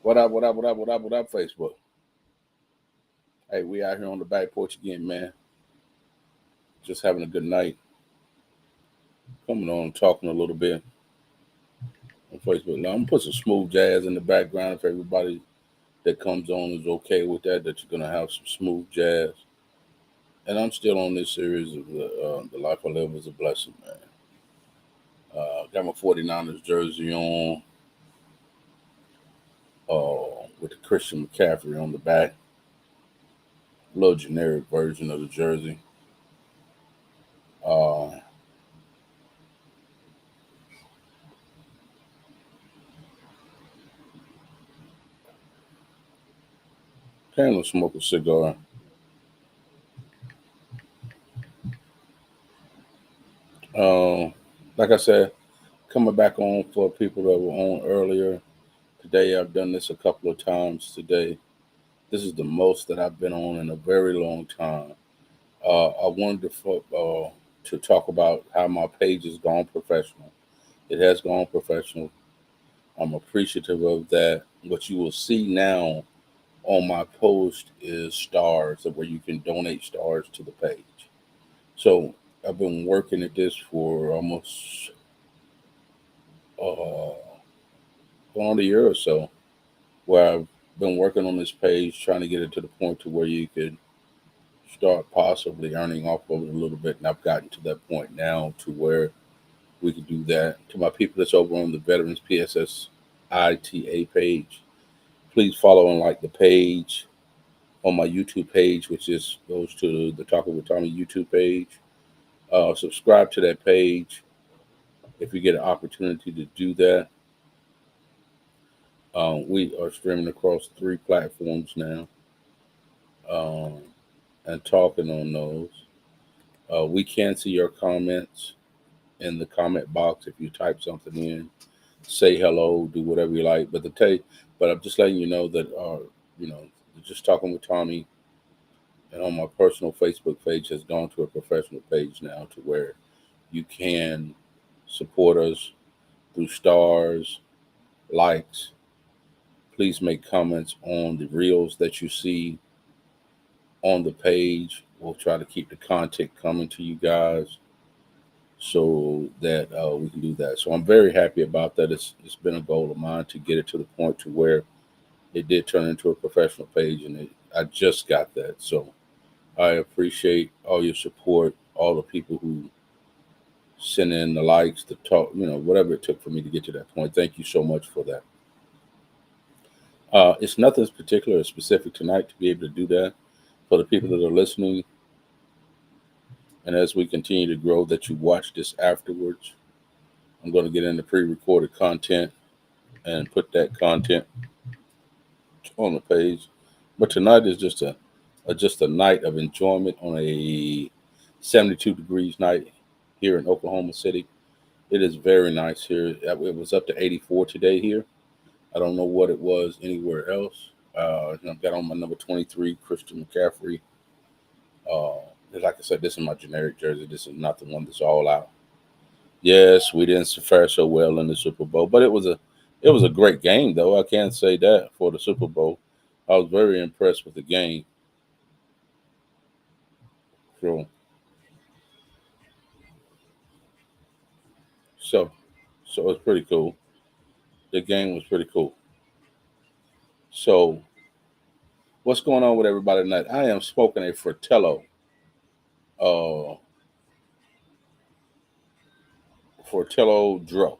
What up, what up, what up, what up, what up, Facebook? Hey, we out here on the back porch again, man. Just having a good night. Coming on, talking a little bit on Facebook. Now, I'm going to put some smooth jazz in the background if everybody that comes on is okay with that you're going to have some smooth jazz. And I'm still on this series of the Life I Live is a Blessing, man. Got my 49ers jersey on with the Christian McCaffrey on the back. A little generic version of the jersey. Uh, Came to smoke a cigar. Uh, like I said, coming back on for people that were on earlier today. I've done this a couple of times today. This is the most that I've been on in a very long time. I wanted to talk about how my page has gone professional. It has gone professional. I'm appreciative of that. What you will see now on my post is stars, where you can donate stars to the page. So I've been working at this for almost uh, going on a year or so, where I've been working on this page, trying to get it to the point to where you could start possibly earning off of it a little bit. And I've gotten to that point now to where we could do that. To my people that's over on the Veterans PSS ITA page, please follow and like the page on my YouTube page, which is goes to the Talking with Tommy YouTube page. Subscribe to that page if you get an opportunity to do that. We are streaming across 3 platforms now, um, and talking on those. We can see your comments in the comment box if you type something in. Say hello, do whatever you like. But I'm just letting you know that you know, just talking with Tommy and on my personal Facebook page has gone to a professional page now, to where you can support us through stars, likes. Please make comments on the reels that you see on the page. We'll try to keep the content coming to you guys so that we can do that. So I'm very happy about that. It's been a goal of mine to get it to the point to where it did turn into a professional page, and I just got that. So I appreciate all your support, all the people who sent in the likes, the talk, whatever it took for me to get to that point. Thank you so much for that. It's nothing particular or specific tonight to be able to do that. For the people that are listening, and as we continue to grow, that you watch this afterwards, I'm going to get into pre-recorded content and put that content on the page. But tonight is just a night of enjoyment on a 72 degrees night here in Oklahoma City. It is very nice here. It was up to 84 today here. I don't know what it was anywhere else. I've got on my number 23 Christian McCaffrey. Uh, like I said, this is my generic jersey. This is not the one that's all out. Yes, we didn't fare so well in the Super Bowl, but it was a great game though. I can't say that for the Super Bowl. I was very impressed with the game. So so so it's pretty cool. The game was pretty cool. So what's going on with everybody tonight? I am smoking a uh Fratello Dro.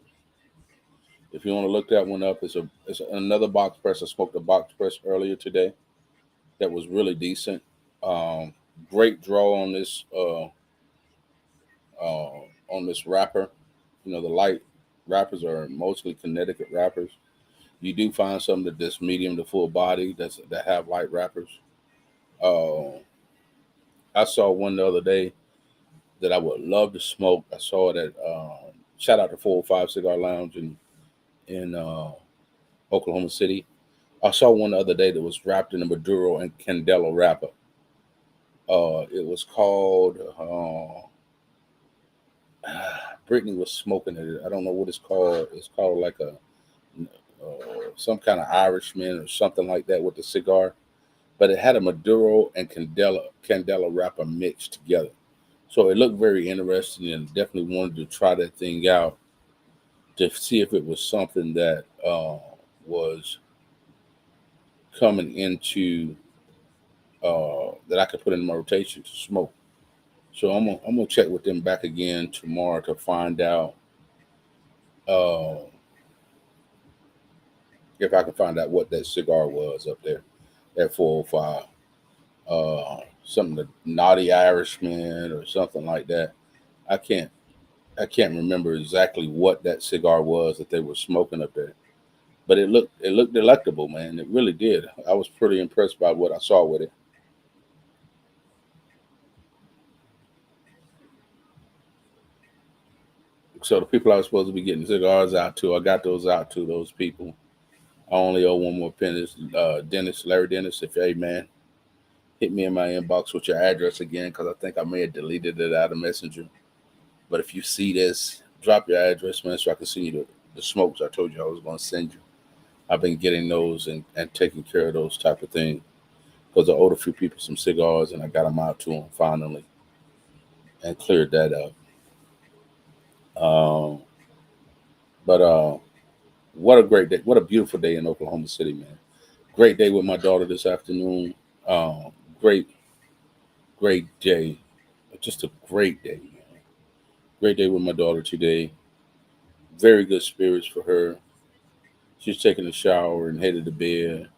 If you want to look that one up, it's another box press. I smoked a box press earlier today that was really decent. Um, Great draw uh, on this wrapper. The light wrappers are mostly Connecticut wrappers. You do find some that's medium to full body that have light wrappers. Uh, I saw one the other day that I would love to smoke. I saw it at shout out to 405 Cigar Lounge in Oklahoma City. I saw one the other day that was wrapped in a Maduro and Candela wrapper. It was called. Brittany was smoking it. I don't know what it's called. It's called like a some kind of Irishman or something like that with the cigar, but it had a Maduro and Candela wrapper mixed together. So it looked very interesting, and definitely wanted to try that thing out to see if it was something that was coming into that I could put in my rotation to smoke. So I'm gonna check with them back again tomorrow to find out uh, if I can find out what that cigar was up there at 405. Something the Naughty Irishman or something like that. I can't I can't remember exactly what that cigar was that they were smoking up there, but it looked delectable, man. It really did. I was pretty impressed by what I saw with it. So the people I was supposed to be getting cigars out to, I got those out to those people. I only owe one more penny. Dennis, Larry Dennis, if hey man, hit me in my inbox with your address again because I think I may have deleted it out of Messenger. But if you see this, drop your address, man, so I can send you the smokes I told you I was going to send you. I've been getting those and taking care of those type of things because I owed a few people some cigars and I got them out to them finally and cleared that up. Um, but what a great day! What a beautiful day in Oklahoma City, man. Great day with my daughter this afternoon. Um, great, great day. Just a great day, man. Great day with my daughter today. Very good spirits for her. She's taking a shower and headed to bed.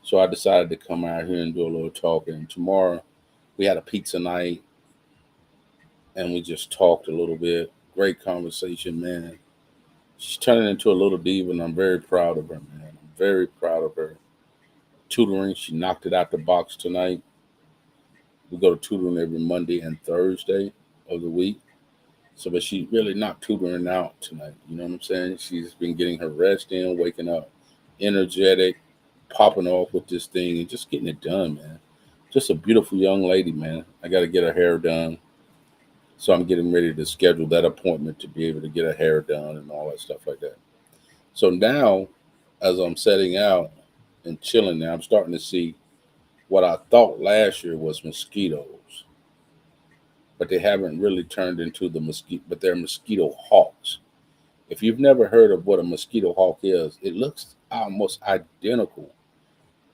So I decided to come out here and do a little talking. Tomorrow we had a pizza night and we just talked a little bit. Great conversation, man. She's turning into a little diva, and I'm very proud of her, man. I'm very proud of her. Tutoring, she knocked it out the box tonight. We go to tutoring every Monday and Thursday of the week. So, but she really not tutoring out tonight. You know what I'm saying? She's been getting her rest in, waking up energetic, popping off with this thing, and just getting it done, man. Just a beautiful young lady, man. I got to get her hair done. So I'm getting ready to schedule that appointment to be able to get her hair done and all that stuff like that. So now, as I'm setting out and chilling now, I'm starting to see what I thought last year was mosquitoes, but they haven't really turned into the mosquito, but they're mosquito hawks. If you've never heard of what a mosquito hawk is, it looks almost identical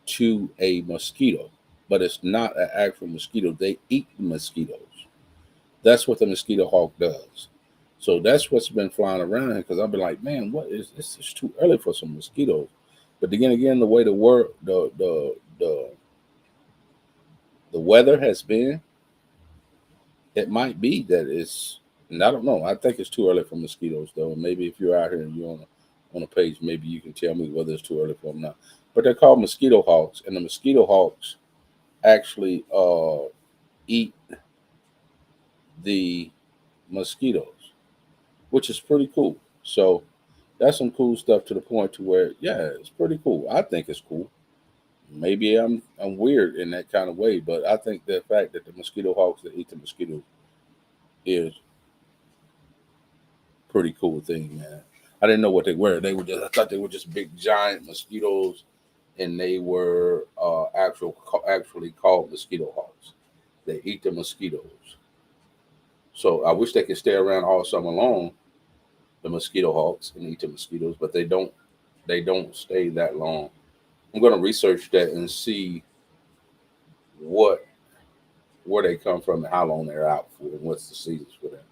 to a mosquito, but it's not an actual mosquito. They eat the mosquitoes. That's what the mosquito hawk does. So that's what's been flying around here because I've been like, man, what is this? It's too early for some mosquitoes. But again, the way the weather has been, it might be that it's. And I don't know. I think it's too early for mosquitoes though. Maybe if you're out here and you're on a page, maybe you can tell me whether it's too early for them or not. But they're called mosquito hawks, and the mosquito hawks actually eat the mosquitoes, which is pretty cool. So that's some cool stuff to the point to where, yeah, it's pretty cool. I think it's cool. Maybe I'm weird in that kind of way, but I think the fact that the mosquito hawks that eat the mosquitoes is pretty cool thing, man. I didn't know what they were. They were just I thought they were just big giant mosquitoes, and they were actually called mosquito hawks. They eat the mosquitoes. So I wish they could stay around all summer long, the mosquito hawks, and eat the mosquitoes, but they don't. They don't stay that long. I'm going to research that and see what where they come from and how long they're out for and what's the seasons for them.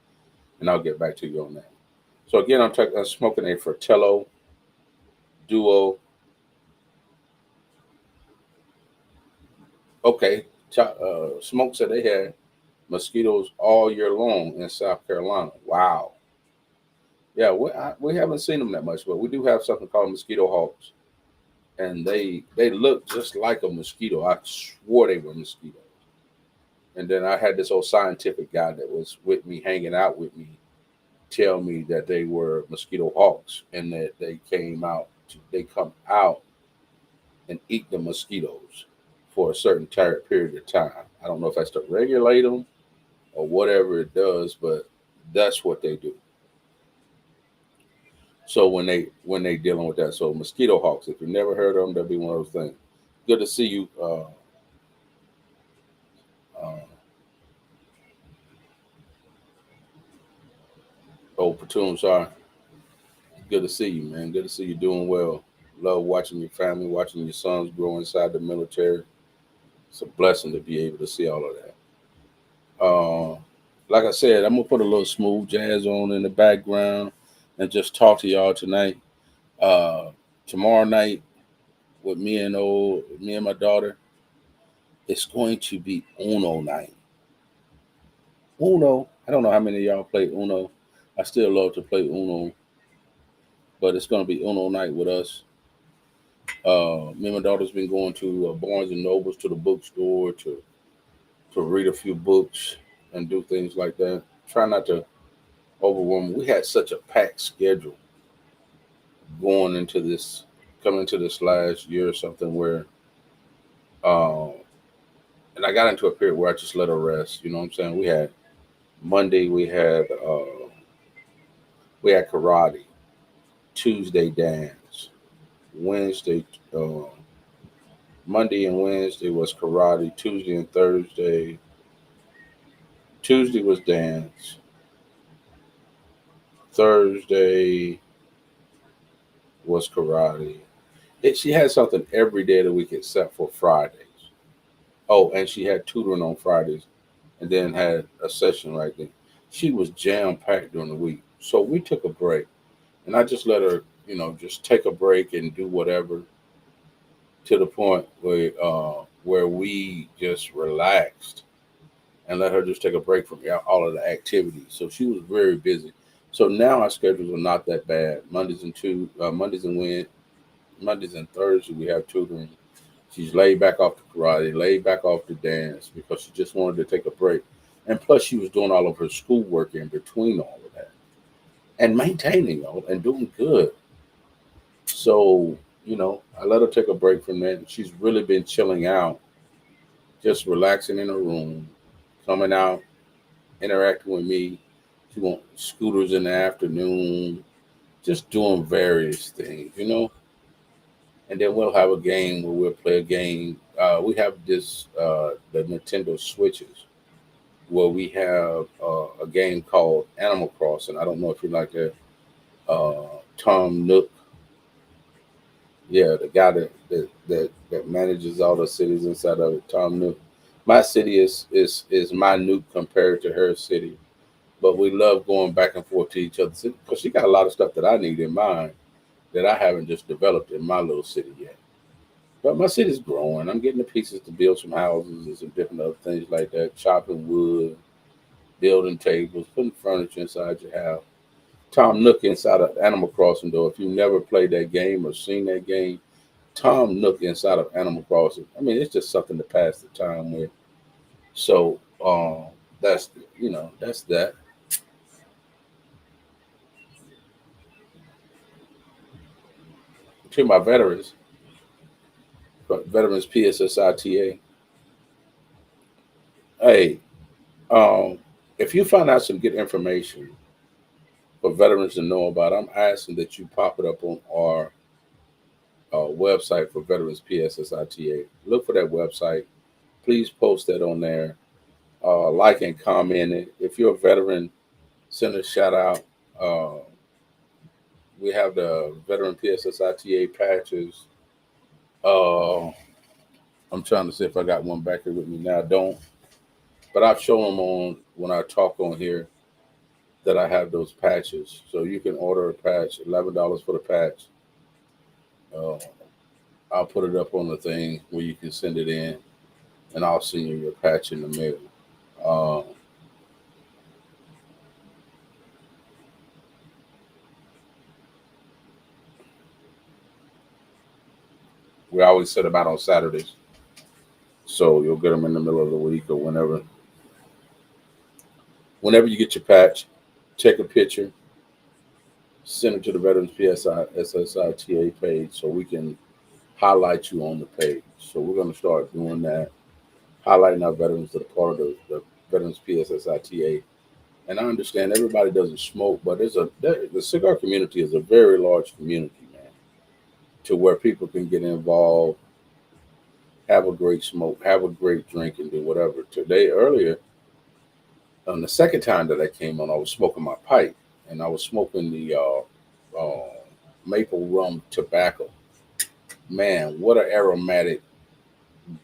And I'll get back to you on that. So again, I'm smoking a Fratello Duo. Okay, smoke said they had mosquitoes all year long in South Carolina. Wow. Yeah, we haven't seen them that much, but we do have something called mosquito hawks, and they look just like a mosquito. I swore they were mosquitoes. And then I had this old scientific guy that was with me, hanging out with me, tell me that they were mosquito hawks and that they come out and eat the mosquitoes for a certain period of time. I don't know if that's to regulate them or whatever it does, but that's what they do. So when they dealing with that, so mosquito hawks. If you've never heard of them, that'd be one of those things. Good to see you. Uh, Platoon, sorry. Good to see you, man. Good to see you doing well. Love watching your family, watching your sons grow inside the military. It's a blessing to be able to see all of that. Uh, like I said, I'm gonna put a little smooth jazz on in the background and just talk to y'all tonight. Uh, Tomorrow night with me and my daughter, it's going to be Uno night. Uno. I don't know how many of y'all play Uno. I still love to play Uno, but it's gonna be Uno night with us. Me and my daughter's been going to Barnes and Nobles, to the bookstore to read a few books and do things like that. Try not to overwhelm. We had such a packed schedule going into this, coming into this last year or something where, um, and I got into a period where I just let her rest. You know what I'm saying? We had Monday, we had karate. Tuesday dance. Wednesday, uh, Monday and Wednesday was karate. Tuesday was dance. Thursday was karate. She had something every day of the week except for Fridays. Oh, and she had tutoring on Fridays, and then had a session right then. She was jam packed during the week, so we took a break, and I just let her, just take a break and do whatever, to the point where we just relaxed and let her just take a break from all of the activities. So she was very busy. So now our schedules are not that bad. Mondays and Thursdays we have tutoring. She's laid back off the karate, laid back off the dance because she just wanted to take a break. And plus, she was doing all of her schoolwork in between all of that and maintaining all and doing good. So, I let her take a break from that. She's really been chilling out, just relaxing in her room, coming out, interacting with me. She wants scooters in the afternoon, just doing various things. And then we'll have a game where we'll play a game. We have the Nintendo Switches, where we have a game called Animal Crossing. I don't know if you like that. Tom Nook, yeah, the guy that manages all the cities inside of it, Tom Nook. My city is minute compared to her city, but we love going back and forth to each other because she got a lot of stuff that I need in mind that I haven't just developed in my little city yet. But my city's growing. I'm getting the pieces to build some houses and some different other things like that, chopping wood, building tables, putting furniture inside your house. Tom Nook inside of Animal Crossing, though, if you never played that game or seen that game, Tom Nook inside of Animal Crossing, I mean, it's just something to pass the time with. So that's that's that. To my veterans PSSITA. Hey, um, if you find out some good information for veterans to know about, I'm asking that you pop it up on our website for veterans PSSITA. Look for that website. Please post that on there. Like and comment it. If you're a veteran, send a shout out. Uh, we have the veteran PSSITA patches. Uh, I'm trying to see if I got one back here with me now. I don't, but I've shown them on when I talk on here that I have those patches. So you can order a patch, $11 for the patch. Uh, I'll put it up on the thing where you can send it in, and I'll send you your patch in the mail. Um, we always set them out on Saturdays, so you'll get them in the middle of the week or whenever. Whenever you get your patch, take a picture, send it to the Veterans PSI SSITA page so we can highlight you on the page. So we're going to start doing that, highlighting our veterans that are part of the Veterans PSSITA, And I understand everybody doesn't smoke, but the cigar community is a very large community, man, to where people can get involved, have a great smoke, have a great drink, and do whatever. Today, earlier, on the second time that I came on, I was smoking my pipe, and I was smoking the maple rum tobacco. Man, what an aromatic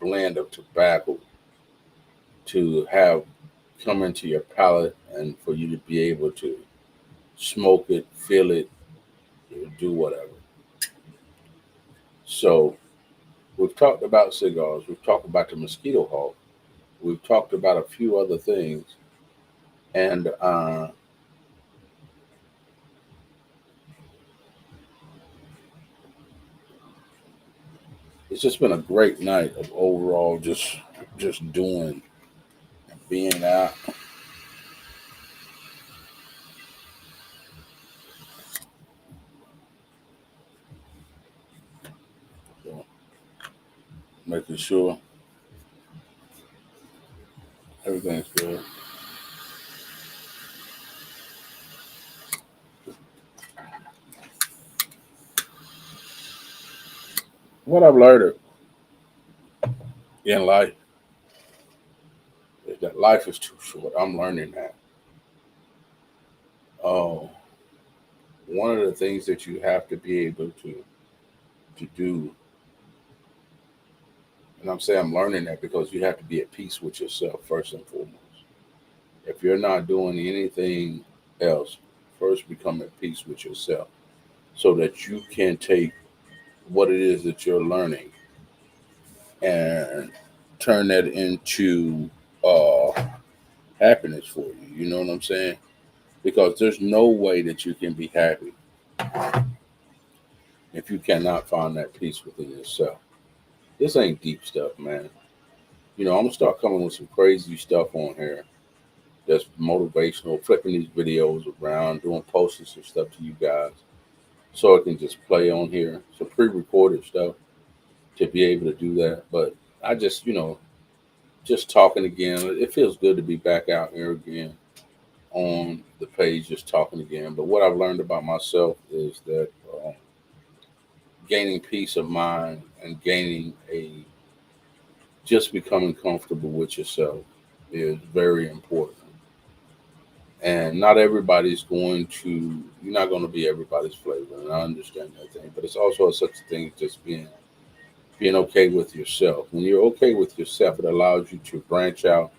blend of tobacco to have come into your palate, and for you to be able to smoke it, feel it, do whatever. So we've talked about cigars. We've talked about the mosquito hawk. We've talked about a few other things, and it's just been a great night of overall just doing, being out. So making sure everything's good. What I've learned in life is that life is too short. I'm learning that. Oh, one of the things that you have to be able to do, and I'm saying I'm learning that because you have to be at peace with yourself first and foremost. If you're not doing anything else, first become at peace with yourself so that you can take what it is that you're learning and turn that into uh, happiness for you. You know what I'm saying? Because there's no way that you can be happy if you cannot find that peace within yourself. This ain't deep stuff, man. I'm gonna start coming with some crazy stuff on here that's motivational, flipping these videos around, doing posting some stuff to you guys so it can just play on here. Some pre-recorded stuff to be able to do that. But I just talking again. It feels good to be back out here again on the page, just talking again. But what I've learned about myself is that gaining peace of mind and gaining a just becoming comfortable with yourself is very important. And not everybody's going to, you're not going to be everybody's flavor. And I understand that thing. But it's also such a thing as just being okay with yourself. When you're okay with yourself, it allows you to branch out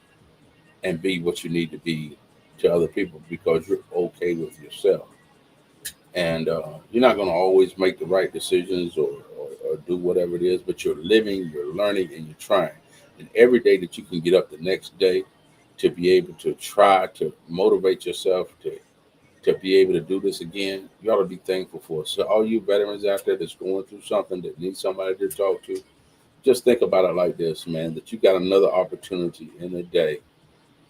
and be what you need to be to other people because you're okay with yourself. And you're not going to always make the right decisions or do whatever it is, but you're living, you're learning, and you're trying. And every day that you can get up the next day to be able to try to motivate yourself to be able to do this again, you ought to be thankful for it. So, all you veterans out there that's going through something that needs somebody to talk to, just think about it like this, man, that you got another opportunity in a day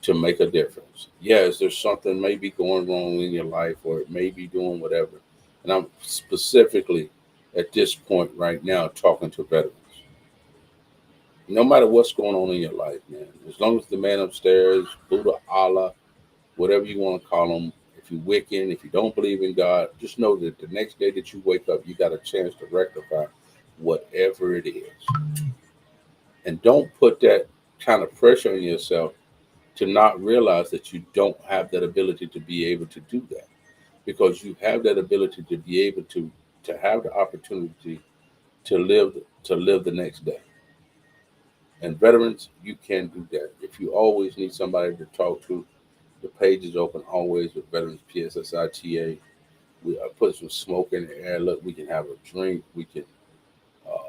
to make a difference. Yes, there's something maybe going wrong in your life or it may be doing whatever. And I'm specifically at this point right now talking to veterans. No matter what's going on in your life, man, as long as the man upstairs, Buddha, Allah, whatever you want to call him, if you're Wiccan, if you don't believe in God, just know that the next day that you wake up, you got a chance to rectify whatever it is. And don't put that kind of pressure on yourself to not realize that you don't have that ability to be able to do that because you have that ability to be able to have the opportunity to live to live the next day. And veterans, you can do that. If you always need somebody to talk to, the page is open always with Veterans PSSITA. We put some smoke in the air. Look, we can have a drink. We can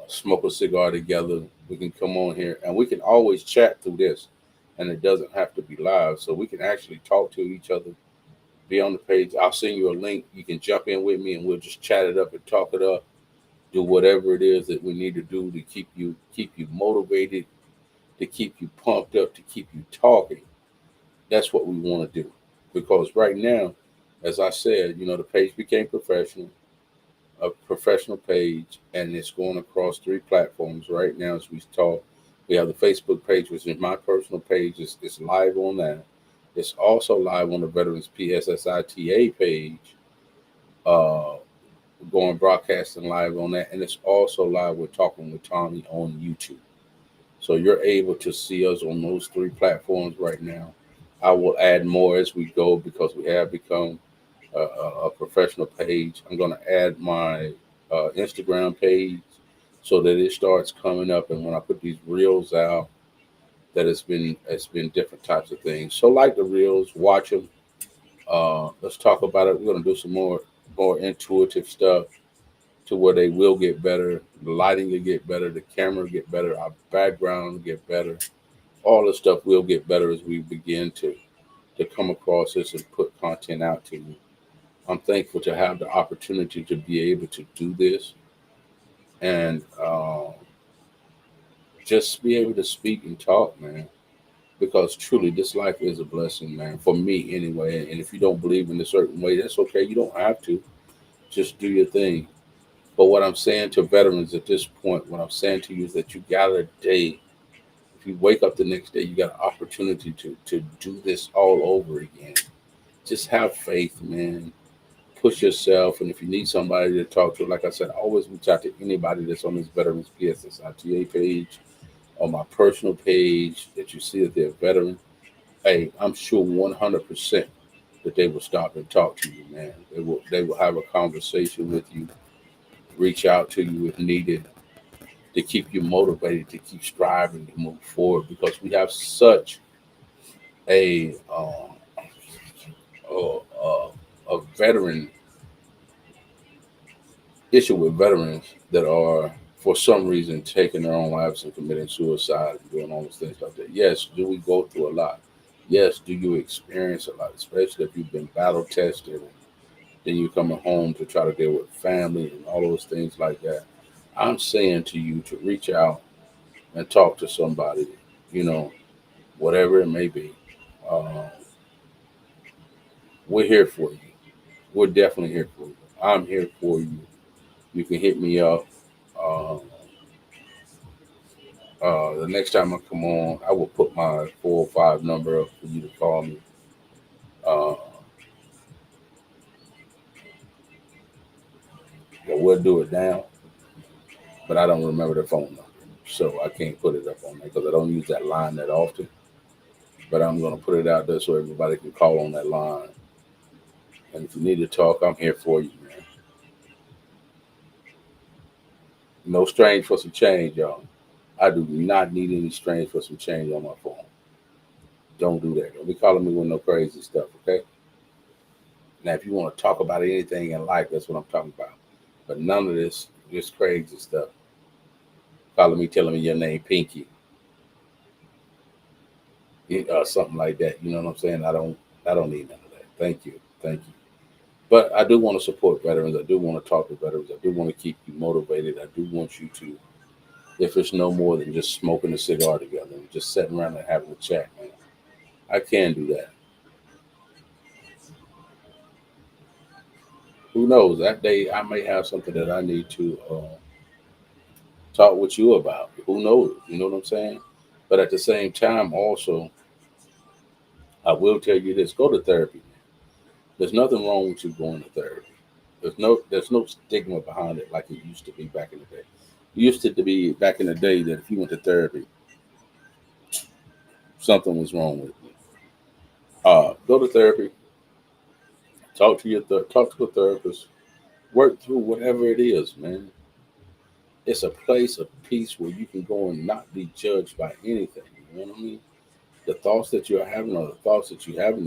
smoke a cigar together. We can come on here and we can always chat through this. And it doesn't have to be live. So we can actually talk to each other, be on the page. I'll send you a link. You can jump in with me and we'll just chat it up and talk it up. Do whatever it is that we need to do to keep you motivated, to keep you pumped up, to keep you talking. That's what we want to do. Because right now, as I said, the page became professional, a professional page, and it's going across three platforms right now as we talk. We have the Facebook page, which is my personal page. It's live on that. It's also live on the Veterans PSSITA page, uh, going broadcasting live on that, and it's also live with Talking with Tommy on YouTube. So you're able to see us on those three platforms right now. I will add more as we go because we have become a professional page. I'm going to add my Instagram page so that it starts coming up, and when I put these reels out, that it's been different types of things. So like the reels, watch them. Let's talk about it. We're going to do some more intuitive stuff to where they will get better. The lighting will get better. The camera will get better. Our background will get better. All the stuff will get better as we begin to come across this and put content out to you. I'm thankful to have the opportunity to be able to do this and just be able to speak and talk, man. Because truly, this life is a blessing, man. For me, anyway. And if you don't believe in a certain way, that's okay. You don't have to. Just do your thing. But what I'm saying to veterans at this point, what I'm saying to you is that you got a day. If you wake up the next day, you got an opportunity to do this all over again. Just have faith, man. Push yourself, and if you need somebody to talk to, like I said, always reach out to anybody that's on this Veterans PSSITA page or my personal page that you see that they're a veteran. Hey, I'm sure 100% that they will stop and talk to you, man. They will have a conversation with you, reach out to you if needed, to keep you motivated, to keep striving to move forward because we have such a a veteran issue with veterans that are for some reason taking their own lives and committing suicide and doing all those things like that. Yes, do we go through a lot? Yes, do you experience a lot, especially if you've been battle tested and then you're coming home to try to deal with family and all those things like that. I'm saying to you to reach out and talk to somebody, you know, whatever it may be. Uh, we're here for you. We're definitely here for you. I'm here for you. You can hit me up. Uh, the next time I come on, I will put my 405 number up for you to call me. Uh, we'll do it now, but I don't remember the phone number. So I can't put it up on there because I don't use that line that often. But I'm going to put it out there so everybody can call on that line. And if you need to talk, I'm here for you, man. No strange for some change, y'all. I do not need any strange for some change on my phone. Don't do that. Don't be calling me with no crazy stuff, okay? Now, if you want to talk about anything in life, that's what I'm talking about. But none of this crazy stuff. Calling me, telling me your name, Pinky, something like that. You know what I'm saying? I don't need none of that. Thank you, thank you. But I do want to support veterans. I do want to talk to veterans. I do want to keep you motivated. I do want you to, if it's no more than just smoking a cigar together and just sitting around and having a chat, man. I can do that. Who knows? That day I may have something that I need to talk with you about. Who knows? You know what I'm saying? But at the same time, also, I will tell you this: go to therapy. There's nothing wrong with you going to therapy. There's no stigma behind it like it used to be back in the day. It used to be back in the day that if you went to therapy, something was wrong with you. Go to therapy, talk to a therapist, work through whatever it is, man. It's a place of peace where you can go and not be judged by anything. You know what I mean? The thoughts that you're having or the thoughts that you're having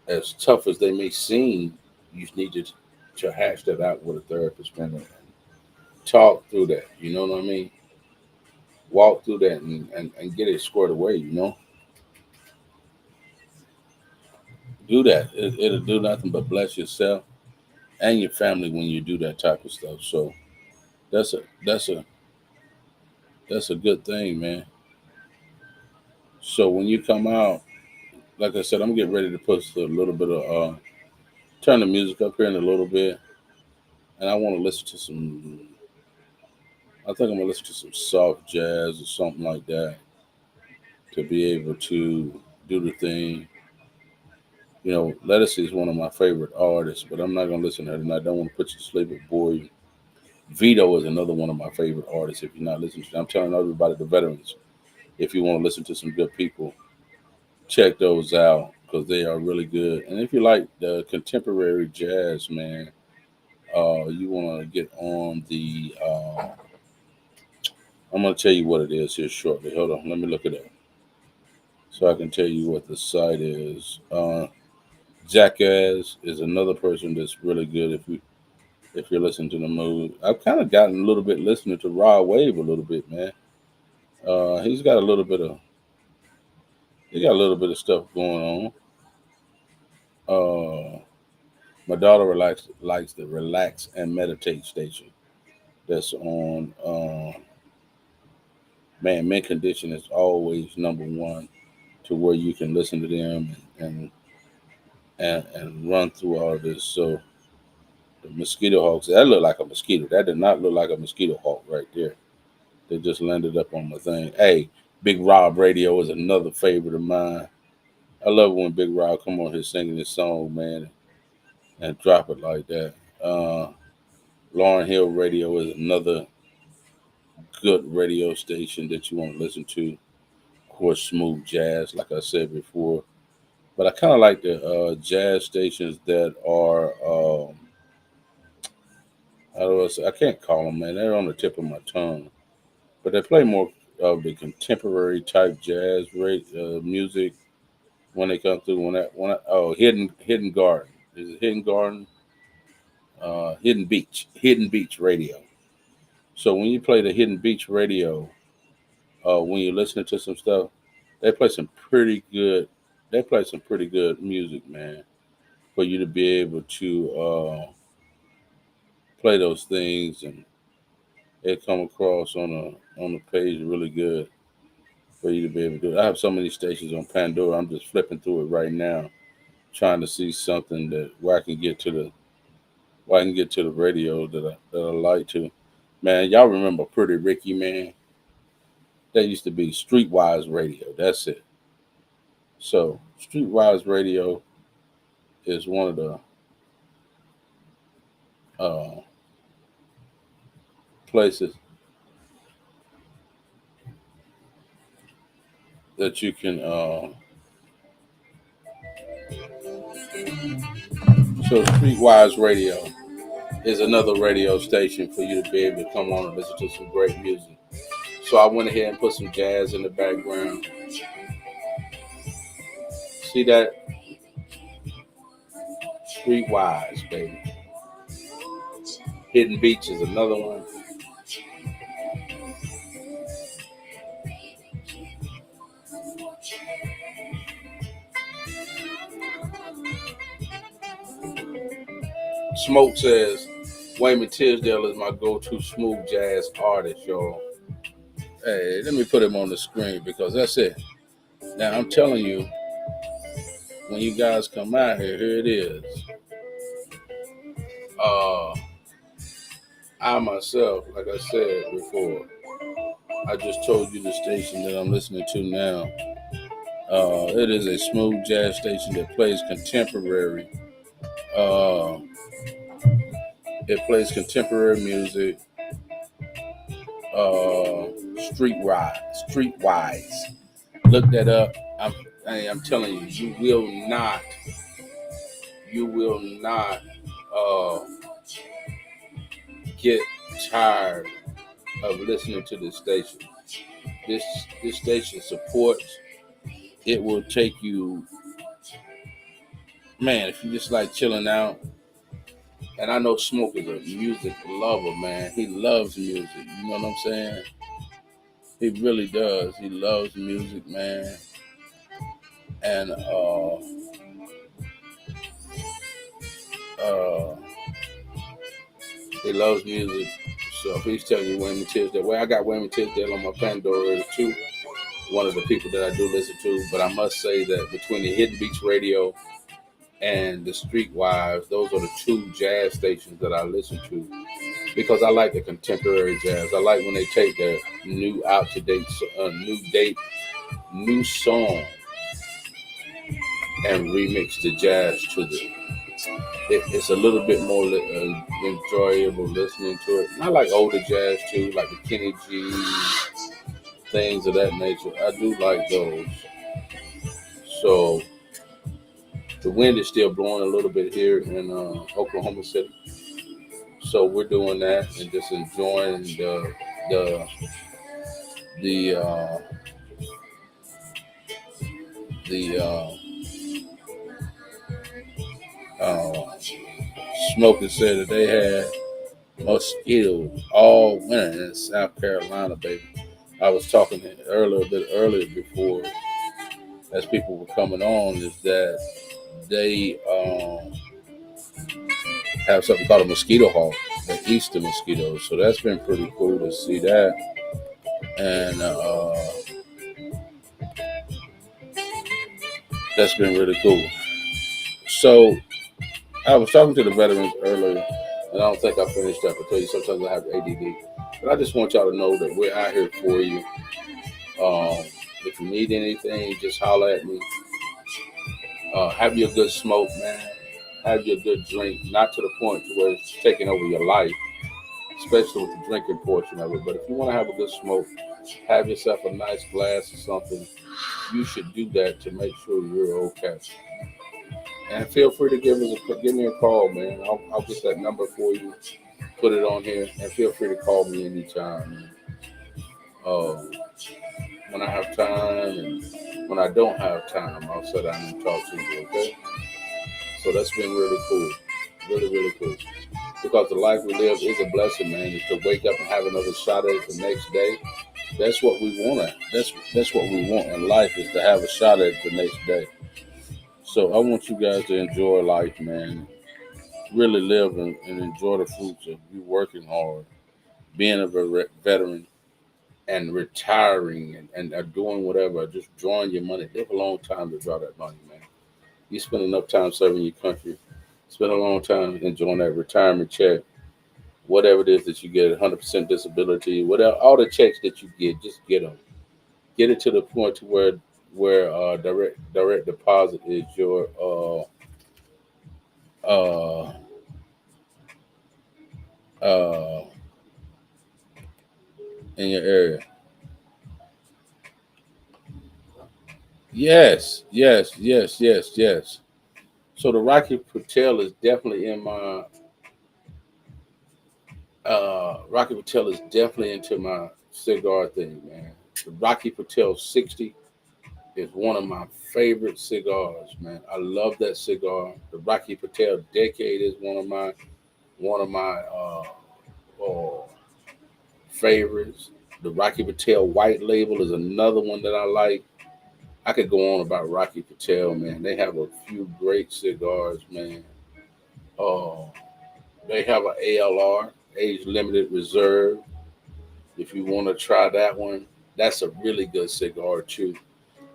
as tough as they may seem. You need to hash that out with a therapist, man, and talk through that. You know what I mean? Walk through that and get it squared away. Do that. It'll do nothing but bless yourself and your family when you do that type of stuff. So that's a that's a that's a good thing, man. So when you come out, like I said, I'm getting ready to put a little bit of turn the music up here in a little bit, and I want to listen to some. I think I'm gonna listen to some soft jazz or something like that to be able to do the thing. You know, Lettuce is one of my favorite artists, but I'm not gonna listen to her tonight. I don't want to put you to sleep or bore you. Vito is another one of my favorite artists. If you're not listening to, I'm telling everybody, the veterans, if you want to listen to some good people, check those out because they are really good. And if you like the contemporary jazz, man, you want to get on the. I'm gonna tell you what it is here shortly. Hold on, let me look it up so I can tell you what the site is. Jackass is another person that's really good. If you're listening to the mood, I've kind of gotten a little bit listening to Raw Wave a little bit, man. He's got a little bit of he got a little bit of stuff going on. My daughter likes the relax and meditate station that's on. Man, Mint Condition is always number one to where you can listen to them and run through all this. So the mosquito hawks, that looked like a mosquito. That did not look like a mosquito hawk right there. They just landed up on my thing. Hey, Big Rob Radio is another favorite of mine. I love when Big Rob come on here singing this song, man, and drop it like that. Uh, Lauren Hill Radio is another good radio station that you want to listen to. Of course, smooth jazz, like I said before. But I kind of like the jazz stations that are, how do I say? I can't call them, man. They're on the tip of my tongue. But they play more of the contemporary type jazz music when they come through. Oh, Hidden Garden. Is it Hidden Garden? Hidden Beach Radio. So when you play the Hidden Beach Radio, when you're listening to some stuff, they play some pretty good. They play some pretty good music, man, for you to be able to play those things and it come across on the page really good for you to be able to do it. I have so many stations on Pandora. I'm just flipping through it right now, trying to see something that where I can get to the where I can get to the radio that I like to. Man, y'all remember Pretty Ricky, man? That used to be Streetwise Radio. That's it. So Streetwise Radio is one of the uh, places that you can. So Streetwise Radio is another radio station for you to be able to come on and listen to some great music. So I went ahead and put some jazz in the background. See that? Streetwise, baby. Hidden Beach is another one. Smoke says Wayman Tisdale is my go-to smooth jazz artist, y'all. Hey, let me put him on the screen because that's it. Now I'm telling you, when you guys come out here it is. Uh, I myself, like I said before, I just told you the station that I'm listening to now. It is a smooth jazz station that plays contemporary. Uh, it plays contemporary music. Uh, streetwise. Look that up. I'm telling you, you will not uh, get tired of listening to this station. This station supports. It will take you, man. If you just like chilling out, and I know Smoke is a music lover, man. He loves music. You know what I'm saying? He really does. He loves music, man. And uh, he loves music. So if he's telling you Wayman Tisdale, well, I got Wayman Tisdale on my Pandora too. One of the people that I do listen to, but I must say that between the Hidden Beach Radio and the Streetwise, those are the two jazz stations that I listen to because I like the contemporary jazz. I like when they take the new out to date, new song and remix the jazz to it's a little bit more enjoyable listening to it. And I like older jazz too, like the Kenny G, things of that nature. I do like those. So the wind is still blowing a little bit here in Oklahoma City. So we're doing that and just enjoying the the uh, the uh, smoking said that they had mosquitoes all winter in South Carolina, baby. I was talking earlier, a bit earlier before, as people were coming on, is that they have something called a mosquito hawk that eats the mosquitoes. So that's been pretty cool to see that. And that's been really cool. So I was talking to the veterans earlier, and I don't think I finished up. I tell you, sometimes I have ADD. But I just want y'all to know that we're out here for you. If you need anything, just holler at me. Have your good smoke, man. Have your good drink. Not to the point to where it's taking over your life, especially with the drinking portion of it. But if you want to have a good smoke, have yourself a nice glass or something. You should do that to make sure you're okay. And feel free to give me a call, man. I'll get that number for you, put it on here, and feel free to call me anytime, man. Uh, when I have time and when I don't have time, I'll sit down and talk to you, okay? So that's been really cool. Really, really cool. Because the life we live is a blessing, man. Is to wake up and have another shot at it the next day. That's what we want. That's what we want in life, is to have a shot at it the next day. So I want you guys to enjoy life, man. Really live and enjoy the fruits of you working hard, being a veteran, and retiring and doing whatever, just drawing your money. Take a long time to draw that money, man. You spend enough time serving your country, spend a long time enjoying that retirement check, whatever it is that you get, 100% disability, whatever, all the checks that you get, just get them. Get it to the point to where direct deposit is your uh uh in your area. Yes, yes, yes, yes, yes. So the Rocky Patel is definitely in my Rocky Patel is definitely into my cigar thing, man. The Rocky Patel 60 is one of my favorite cigars, man. I love that cigar. The Rocky Patel Decade is one of my uh, favorites. The Rocky Patel White Label is another one that I like. I could go on about Rocky Patel, man. They have a few great cigars, man. Uh, they have an ALR, age limited reserve. If you want to try that one, that's a really good cigar too.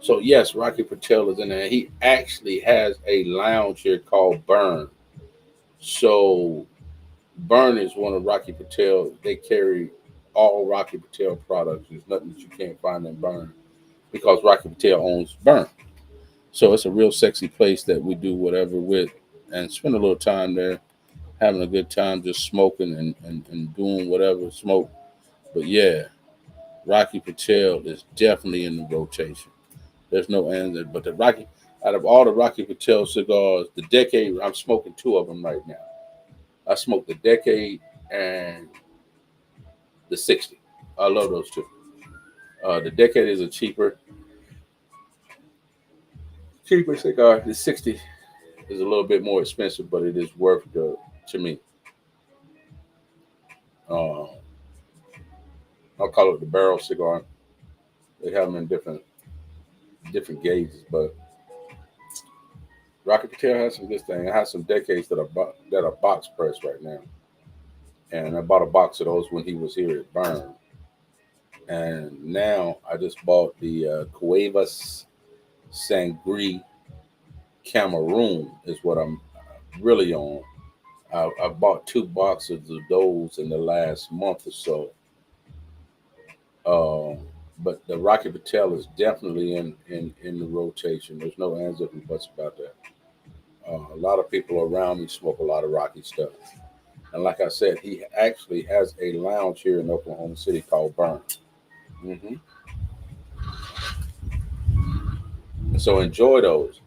So yes, Rocky Patel is in there. He actually has a lounge here called Burn. So Burn is one of Rocky Patel. They carry all Rocky Patel products. There's nothing that you can't find in Burn because Rocky Patel owns Burn. So it's a real sexy place that we do whatever with and spend a little time there, having a good time, just smoking and doing whatever smoke. But yeah, Rocky Patel is definitely in the rotation. There's no answer. But the Rocky, out of all the Rocky Patel cigars, the Decade, I'm smoking two of them right now. I smoke the Decade and the 60. I love those two. The Decade is a cheaper cigar. The 60 is a little bit more expensive, but it is worth the to me. Uh, I'll call it the barrel cigar. They have them in different gauges, but Rocky Patel has some good things. It has some decades that are box pressed right now, and I bought a box of those when he was here at Burn. And now I just bought the Cuevas Sangre Cameroon is what I'm really on. I bought two boxes of those in the last month or so. But the Rocky Patel is definitely in the rotation. There's no ands if and buts about that. A lot of people around me smoke a lot of Rocky stuff, and like I said, he actually has a lounge here in Oklahoma City called Burn. hmm So enjoy those.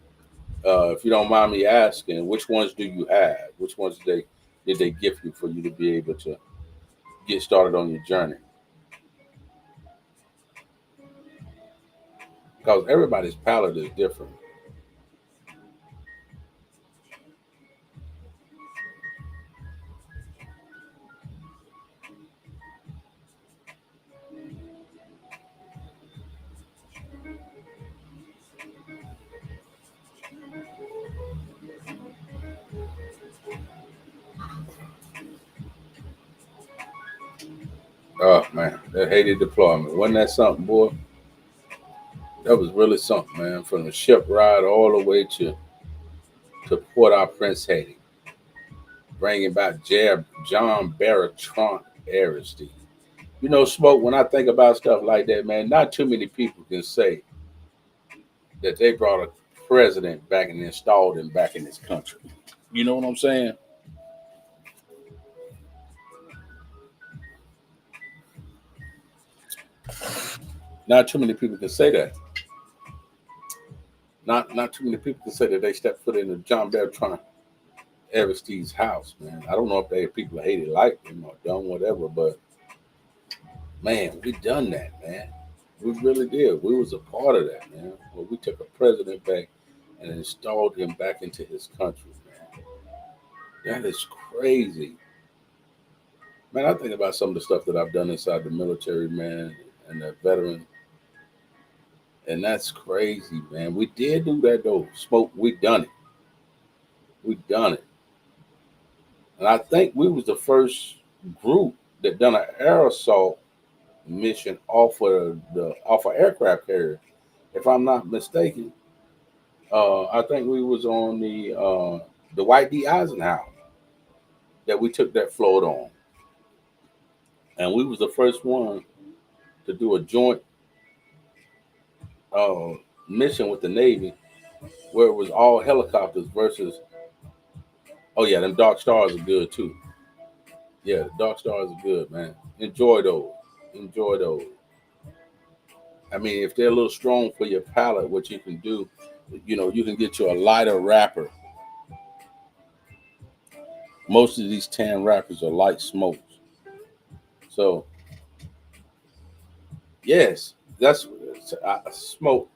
If you don't mind me asking, which ones do you have? Which ones did they gift you for you to be able to get started on your journey? Because everybody's palate is different. Oh man, that Haiti deployment wasn't that something, boy? That was really something, man. From the ship ride all the way to Port-au-Prince, Haiti, bringing back John Barratront Aristide. You know, Smoke. When I think about stuff like that, man, not too many people can say that they brought a president back and installed him back in this country. You know what I'm saying? Not too many people can say that. Not too many people can say that they stepped foot into John Beltran Aristide's house, man. I don't know if they people hated like him or done whatever, but man, we done that, man. We really did. We was a part of that, man. Well, we took a president back and installed him back into his country, man. That is crazy. Man, I think about some of the stuff that I've done inside the military, man, and the veteran, and that's crazy, man. We did do that though. Smoke, we done it. We done it. And I think we was the first group that done an air assault mission off of aircraft carrier. If I'm not mistaken, I think we was on the White D Eisenhower that we took that float on, and we was the first one to do a joint uh, mission with the Navy where it was all helicopters versus. Oh yeah, them Dark Stars are good too. Yeah, the Dark Stars are good, man. Enjoy those. Enjoy those. I mean, if they're a little strong for your palate, what you can do, you can get you a lighter wrapper. Most of these tan wrappers are light smokes. So yes, that's I smoke.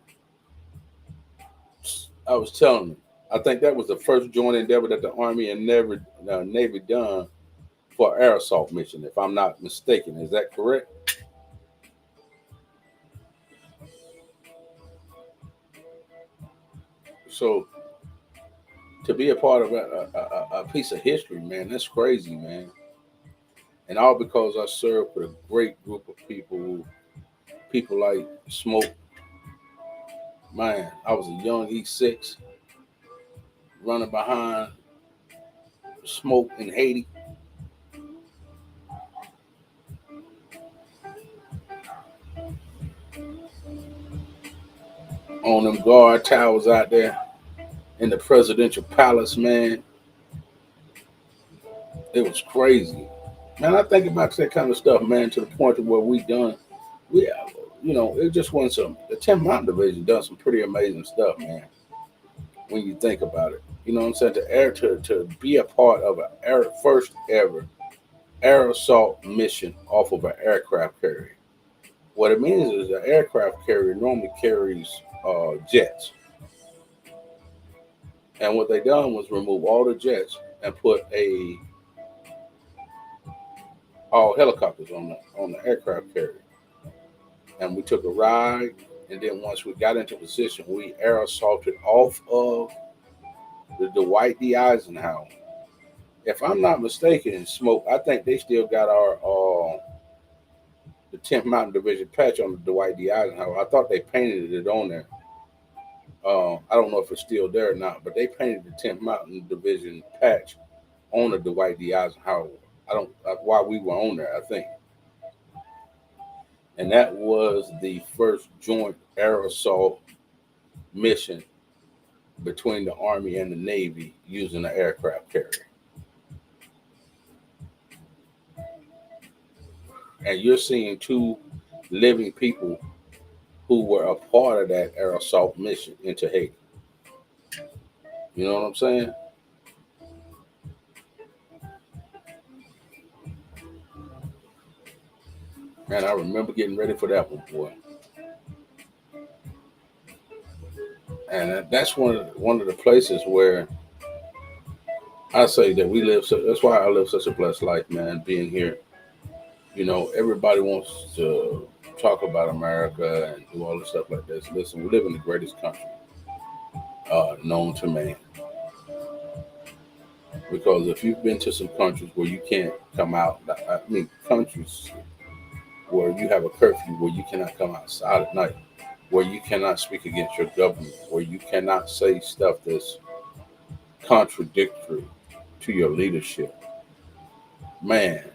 I was telling you, I think that was the first joint endeavor that the Army and Navy done for air assault mission, if I'm not mistaken. Is that correct? So to be a part of a piece of history, man, that's crazy, man. And all because I served with a great group of people like Smoke. Man, I was a young E6 running behind Smoke in Haiti on them guard towers out there in the presidential palace, man. It was crazy. Man, I think about that kind of stuff, man, to the point of where we done, we, it just wasn't some, the 10th Mountain Division done some pretty amazing stuff, man, when you think about it. You know what I'm saying? To be a part of first ever air assault mission off of an aircraft carrier. What it means is an aircraft carrier normally carries jets. And what they done was remove all the jets and put all helicopters on the aircraft carrier. And we took a ride, and then once we got into position, we air assaulted off of the Dwight D. Eisenhower. If I'm not mistaken, Smoke, I think they still got our the 10th Mountain Division patch on the Dwight D. Eisenhower. I thought they painted it on there. I don't know if it's still there or not, but they painted the 10th Mountain Division patch on the Dwight D. Eisenhower. I don't while we were on there, I think. and that was the first joint air assault mission between the Army and the Navy using an aircraft carrier. And you're seeing two living people who were a part of that air assault mission into Haiti. You know what I'm saying? And I remember getting ready for that one, boy. And that's one of the places where I say that we live. So that's why I live such a blessed life, man. Being here, everybody wants to talk about America and do all this stuff like this. Listen, we live in the greatest country known to man. Because if you've been to some countries where you can't come out, I mean, countries where you have a curfew, where you cannot come outside at night, where you cannot speak against your government, where you cannot say stuff that's contradictory to your leadership. Man,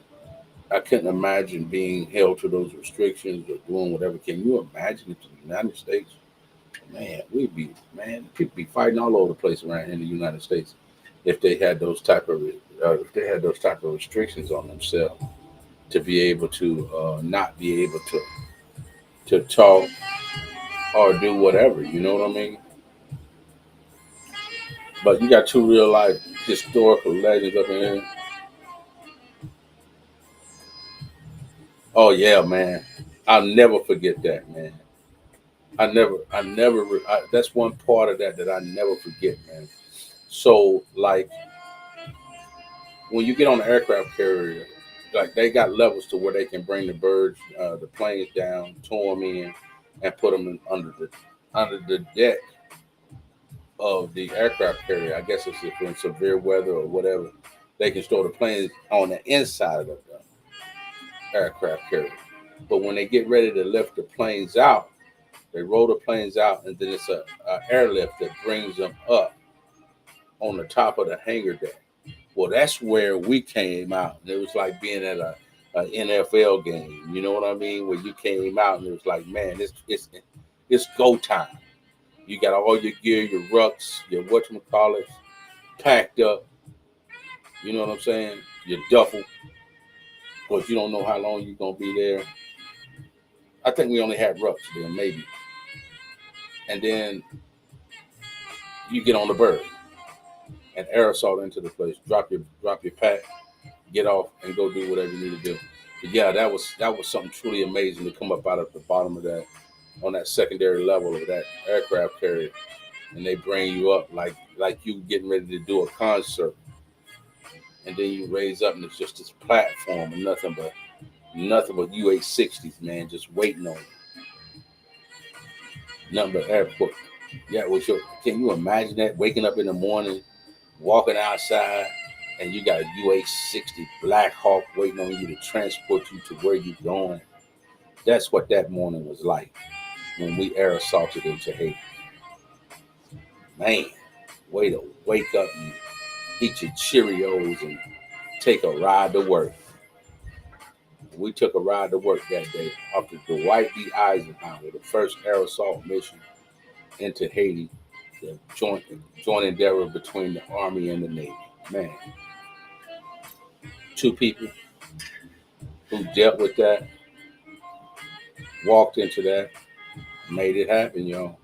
I couldn't imagine being held to those restrictions or doing whatever. Can you imagine if the United States, people be fighting all over the place around here in the United States if they had those type of restrictions on themselves to be able to not be able to talk or do whatever. You know what I mean? But you got two real life historical legends up in here. Oh yeah, man. I'll never forget that, man. That's one part of that I never forget, man. So, like, when you get on the aircraft carrier, like they got levels to where they can bring the birds, the planes down, tow them in, and put them under the deck of the aircraft carrier. I guess it's if in severe weather or whatever, they can store the planes on the inside of the aircraft carrier. But when they get ready to lift the planes out, they roll the planes out, and then it's a airlift that brings them up on the top of the hangar deck. Well, that's where we came out. And it was like being at a NFL game. You know what I mean? Where you came out and it was like, man, it's go time. You got all your gear, your rucks, your whatchamacallits packed up. You know what I'm saying? Your duffel. Because you don't know how long you're going to be there. I think we only had rucks then, maybe. And then you get on the bird and air assault into the place. Drop your pack, get off, and go do whatever you need to do. But yeah, that was something truly amazing to come up out of the bottom of that, on that secondary level of that aircraft carrier, and they bring you up like you getting ready to do a concert, and then you raise up and it's just this platform and nothing but UH-60s, man, just waiting on you. Nothing but airport. Yeah, can you imagine that? Waking up in the morning, walking outside, and you got a UH-60 Black Hawk waiting on you to transport you to where you're going. That's what that morning was like when we air assaulted into Haiti. Man, way to wake up and eat your Cheerios and take a ride to work. We took a ride to work that day off the Dwight D. Eisenhower, the first air assault mission into Haiti, the joint endeavor between the Army and the Navy. Man, two people who dealt with that, walked into that, made it happen, y'all.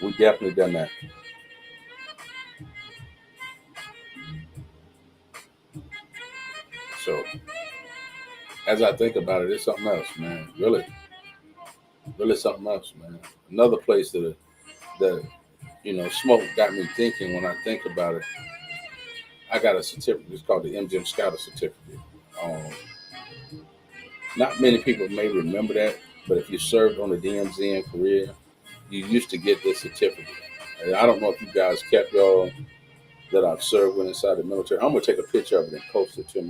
We definitely done that. So as I think about it, it's something else, man. Really, really something else, man. Another place that smoke got me thinking when I think about it. I got a certificate. It's called the MGM Scouter certificate. Um, Not many people may remember that, but if you served on the DMZ in Korea, you used to get this certificate. And I don't know if you guys kept y'all that I've served with inside the military. I'm gonna take a picture of it and post it to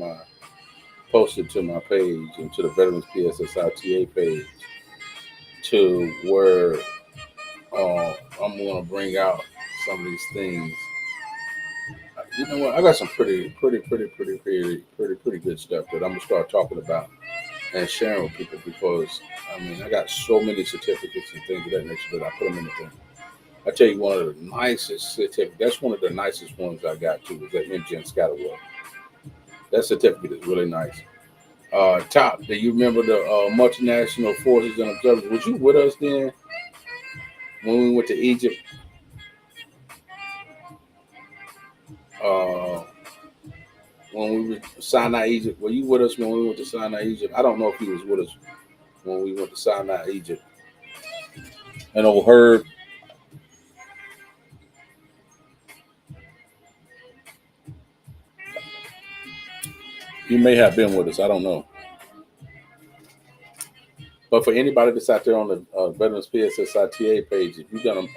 my page and to the Veterans PSSITA page, to where I'm gonna bring out some of these things. You know what? I got some pretty good stuff that I'm gonna start talking about and sharing with people because I mean I got so many certificates and things of that nature that I put them in the thing. I tell you, one of the nicest certificates. That's one of the nicest ones I got too. Was that Engine Scott Award. That certificate is really nice. Top, do you remember the multinational forces and observers? Was you with us then when we went to Egypt? Uh, when we were Sinai, Egypt. Were you with us when we went to Sinai, Egypt? I don't know if he was with us when we went to Sinai, Egypt. And old Herb, you may have been with us. I don't know. But for anybody that's out there on the Veterans PSSITA page, if you've done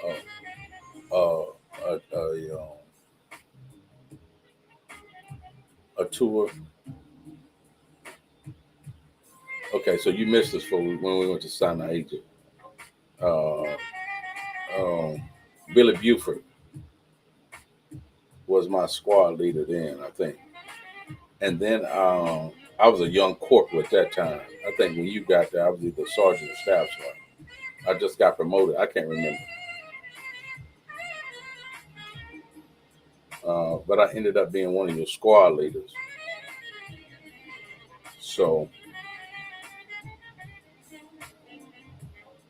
a tour, okay, so you missed us for when we went to Sinai, Egypt. Uh, um, Billy Buford was my squad leader then, I think. And then I was a young corporal at that time. I think when you got there, I was either sergeant or staff sergeant. I just got promoted. I can't remember. But I ended up being one of your squad leaders. So